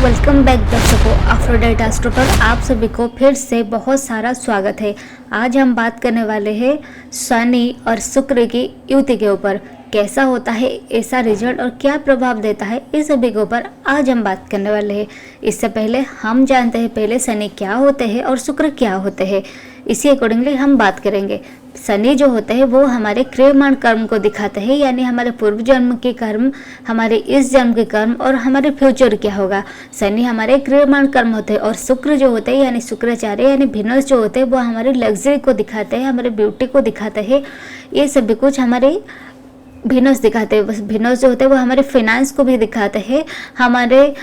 Welcome back दर्शकों, Aphrodite astro पर आप सभी को फिर से बहुत सारा स्वागत है। आज हम बात करने वाले हैं शनि और शुक्र की युति के ऊपर। कैसा होता है ऐसा रिजल्ट और क्या प्रभाव देता है, इस सभी के ऊपर आज हम बात करने वाले हैं। इससे पहले हम जानते हैं पहले शनि क्या होते हैं और शुक्र क्या होते हैं, इसी अकॉर्डिंगली हम बात करेंगे। शनि जो होते हैं वो हमारे क्रियमाण कर्म को दिखाते हैं, यानी हमारे पूर्व जन्म के कर्म, हमारे इस जन्म के कर्म और हमारे फ्यूचर क्या होगा। शनि हमारे क्रियमाण कर्म होते हैं और शुक्र जो होते हैं यानी शुक्राचार्य यानी वीनस जो होते हैं वो हमारे लग्जरी को दिखाते हैं, हमारे ब्यूटी को दिखाते हैं। ये सभी कुछ हमारे वीनस दिखाते हैं। वीनस जो होते हैं वो हमारे फाइनेंस को भी दिखाते हैं, हमारे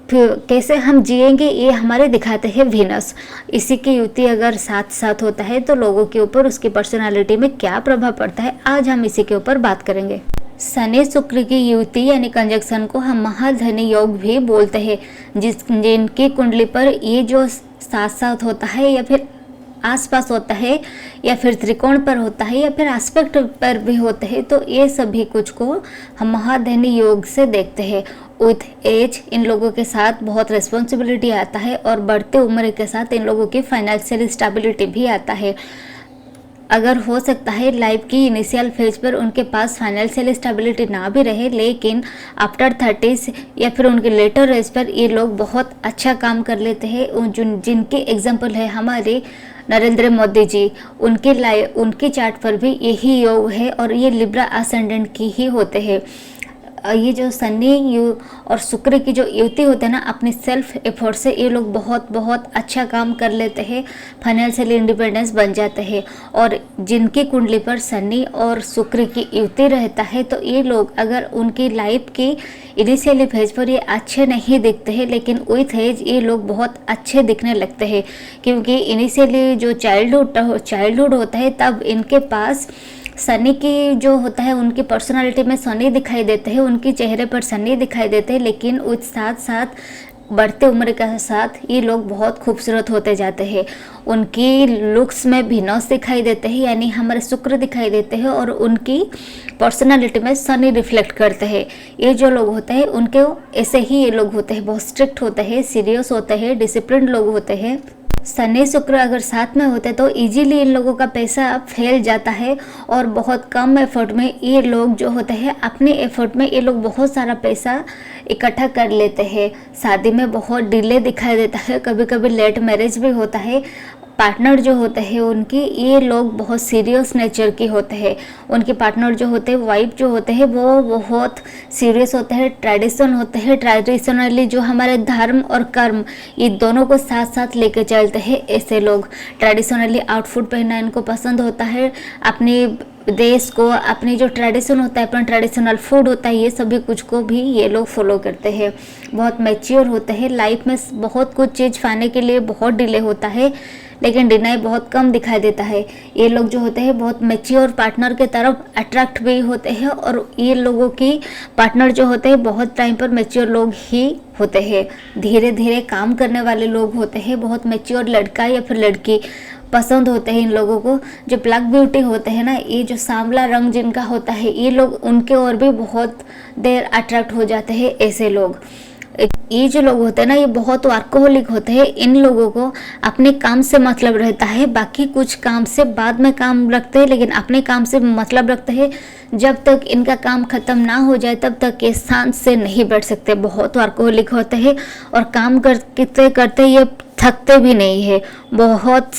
कैसे हम जिएंगे ये हमारे दिखाते हैं वीनस। इसी की युति अगर साथ साथ होता है तो लोगों के ऊपर उसकी पर्सनालिटी में क्या प्रभाव पड़ता है, आज हम इसी के ऊपर बात करेंगे। शनि शुक्र की युति यानी कंजक्शन को हम महाधनी योग भी बोलते हैं। जिनकी कुंडली पर ये जो साथ साथ होता है या फिर आसपास होता है या फिर त्रिकोण पर होता है या फिर एस्पेक्ट पर भी होते हैं, तो ये सभी कुछ को हम महाधनी योग से देखते हैं। विथ एज इन लोगों के साथ बहुत रिस्पॉन्सिबिलिटी आता है और बढ़ते उम्र के साथ इन लोगों की फाइनेंशियल स्टेबिलिटी भी आता है। अगर हो सकता है लाइफ की इनिशियल फेज पर उनके पास फाइनेंशियल स्टेबिलिटी ना भी रहे, लेकिन आफ्टर 30s या फिर उनके लेटर एज पर ये लोग बहुत अच्छा काम कर लेते हैं। जिनके एग्जाम्पल है हमारे नरेंद्र मोदी जी, उनकी चार्ट पर भी यही योग है और ये लिब्रा असेंडेंट की ही होते हैं। ये जो शनि और शुक्र की जो युति होते हैं ना, अपनी सेल्फ एफर्ट से ये लोग बहुत बहुत अच्छा काम कर लेते हैं, फाइनेंशियल इंडिपेंडेंस बन जाते हैं। और जिनकी कुंडली पर शनि और शुक्र की युति रहता है तो ये लोग अगर उनकी लाइफ की इनिशियली फेज पर ये अच्छे नहीं दिखते हैं, लेकिन विथ एज ये लोग बहुत अच्छे दिखने लगते हैं, क्योंकि इनिशियली जो चाइल्डहुड होता है तब इनके पास शनि की जो होता है उनकी पर्सनालिटी में शनि दिखाई देते हैं, उनके चेहरे पर शनि दिखाई देते हैं, लेकिन उस साथ साथ बढ़ते उम्र के साथ ये लोग बहुत खूबसूरत होते जाते हैं। उनकी लुक्स में वीनस दिखाई देते हैं यानी हमारे शुक्र दिखाई देते हैं और उनकी पर्सनालिटी में शनि रिफ्लेक्ट करते हैं। ये जो लोग होते हैं उनके ऐसे ही ये लोग होते हैं, बहुत स्ट्रिक्ट होते हैं, सीरियस होते हैं, डिसिप्लिन लोग होते हैं। शनि शुक्र अगर साथ में होते तो इजीली इन लोगों का पैसा फैल जाता है और बहुत कम एफर्ट में ये लोग जो होते हैं अपने एफर्ट में ये लोग बहुत सारा पैसा इकट्ठा कर लेते हैं। शादी में बहुत डिले दिखाई देता है, कभी कभी लेट मैरिज भी होता है। पार्टनर जो होते हैं उनकी ये लोग बहुत सीरियस नेचर की होते हैं। उनके पार्टनर जो होते हैं, वाइफ जो होते हैं, वो बहुत सीरियस होते हैं, ट्रेडिशन होते हैं। ट्रेडिशनली जो हमारे धर्म और कर्म ये दोनों को साथ साथ लेके चलते हैं। ऐसे लोग ट्रेडिशनली आउटफिट पहनना इनको पसंद होता है, अपने देश को, अपनी जो ट्रेडिशन होता है, अपना ट्रेडिशनल फूड होता है, ये सभी कुछ को भी ये लोग फॉलो करते हैं। बहुत मैच्योर होते हैं, लाइफ में बहुत कुछ चीज़ पाने के लिए बहुत डिले होता है, लेकिन डिनाई बहुत कम दिखाई देता है। ये लोग जो होते हैं बहुत मैच्योर पार्टनर के तरफ अट्रैक्ट भी होते हैं और ये लोगों की पार्टनर जो होते हैं बहुत टाइम पर मैच्योर लोग ही होते हैं, धीरे धीरे काम करने वाले लोग होते हैं। बहुत मैच्योर लड़का या फिर लड़की पसंद होते हैं इन लोगों को। जो ब्लैक ब्यूटी होते हैं ना, ये जो सांवला रंग जिनका होता है, ये लोग उनके और भी बहुत देर अट्रैक्ट हो जाते हैं। ऐसे लोग, ये जो लोग होते हैं ना, ये बहुत वर्कोहलिक होते हैं। इन लोगों को अपने काम से मतलब रहता है, बाकी कुछ काम से बाद में काम रखते हैं, लेकिन अपने काम से मतलब रखते हैं। जब तक इनका काम खत्म ना हो जाए तब तक ये शांत से नहीं बैठ सकते। बहुत वर्कोहलिक होते हैं और काम करते करते ये थकते भी नहीं है, बहुत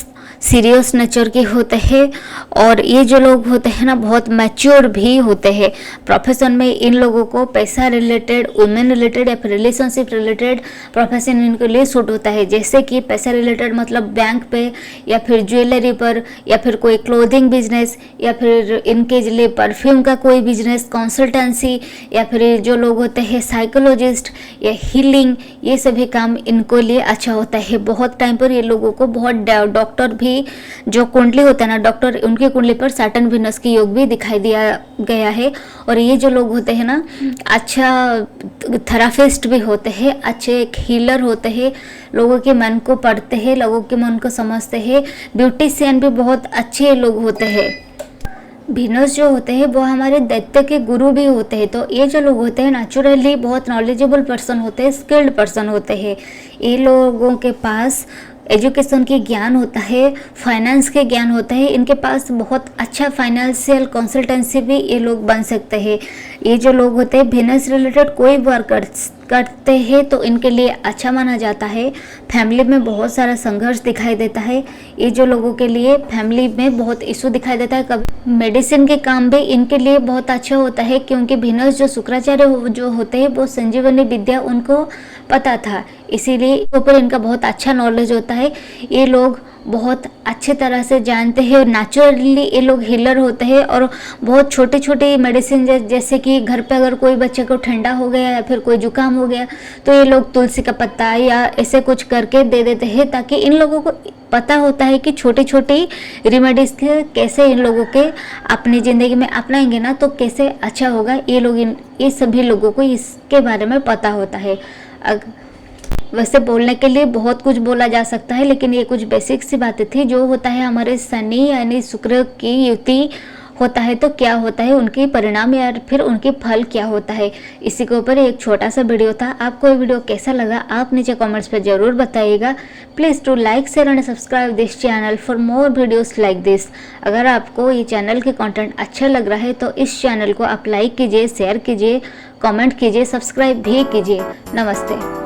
सीरियस नेचर के होते हैं। और ये जो लोग होते हैं ना बहुत मैच्योर भी होते हैं। प्रोफेशन में इन लोगों को पैसा रिलेटेड, वुमेन रिलेटेड या फिर रिलेशनशिप रिलेटेड प्रोफेशन इनके लिए सूट होता है। जैसे कि पैसा रिलेटेड मतलब बैंक पे या फिर ज्वेलरी पर या फिर कोई क्लोथिंग बिजनेस या फिर इनके लिए परफ्यूम का कोई बिजनेस, कंसल्टेंसी या फिर जो लोग होते हैं साइकोलॉजिस्ट या हीलिंग, ये सभी काम इनको लिए अच्छा होता है। बहुत टाइम पर ये लोगों को बहुत डॉक्टर भी जो कुंडली होता है ना, डॉक्टर उनकी कुंडली पर सैटर्न वीनस की योग भी दिखाई दिया गया है। और ये जो लोग होते हैं ना, अच्छा थेरापिस्ट भी होते हैं, अच्छे एक हीलर होते हैं, लोगों के मन को पढ़ते हैं, लोगों के मन को समझते हैं। ब्यूटिशियन भी बहुत अच्छे लोग होते हैं। वीनस जो होते हैं वो हमारे दैत्य के गुरु भी होते हैं। तो ये जो लोग होते हैं नेचुरली बहुत नॉलेजेबल पर्सन होते हैं, स्किल्ड पर्सन होते हैं। ये लोगों के पास एजुकेशन की ज्ञान होता है, फाइनेंस के ज्ञान होता है, इनके पास बहुत अच्छा फाइनेंशियल कंसल्टेंसी भी ये लोग बन सकते हैं। ये जो लोग होते हैं वीनस रिलेटेड कोई वर्क करते हैं तो इनके लिए अच्छा माना जाता है। फैमिली में बहुत सारा संघर्ष दिखाई देता है। ये जो लोगों के लिए फैमिली में बहुत इशू दिखाई देता है। कभी मेडिसिन के काम भी इनके लिए बहुत अच्छा होता है, क्योंकि वीनस जो शुक्राचार्य जो होते हैं वो संजीवनी विद्या उनको पता था, इसीलिए ऊपर इनका बहुत अच्छा नॉलेज होता है। ये लोग बहुत अच्छे तरह से जानते हैं और नेचुरली ये लोग हीलर होते हैं। और बहुत छोटी छोटी मेडिसिन जैसे कि घर पे अगर कोई बच्चे को ठंडा हो गया या फिर कोई जुकाम हो गया तो ये लोग तुलसी का पत्ता या ऐसे कुछ करके दे देते हैं, ताकि इन लोगों को पता होता है कि छोटी छोटी रेमेडीज के कैसे इन लोगों के अपनी ज़िंदगी में अपनाएंगे ना तो कैसे अच्छा होगा। ये सभी लोगों को इसके बारे में पता होता है। वैसे बोलने के लिए बहुत कुछ बोला जा सकता है, लेकिन ये कुछ बेसिक सी बातें थी। जो होता है हमारे शनि यानी शुक्र की युति होता है तो क्या होता है, उनकी परिणाम या फिर उनकी फल क्या होता है, इसी के ऊपर एक छोटा सा वीडियो था। आपको ये वीडियो कैसा लगा आप नीचे कमेंट्स पे ज़रूर बताइएगा। Please to like share and subscribe this channel for more videos like this. अगर आपको ये चैनल के कंटेंट अच्छा लग रहा है तो इस चैनल को आप लाइक कीजिए, शेयर कीजिए, कमेंट कीजिए, सब्सक्राइब भी कीजिए। नमस्ते।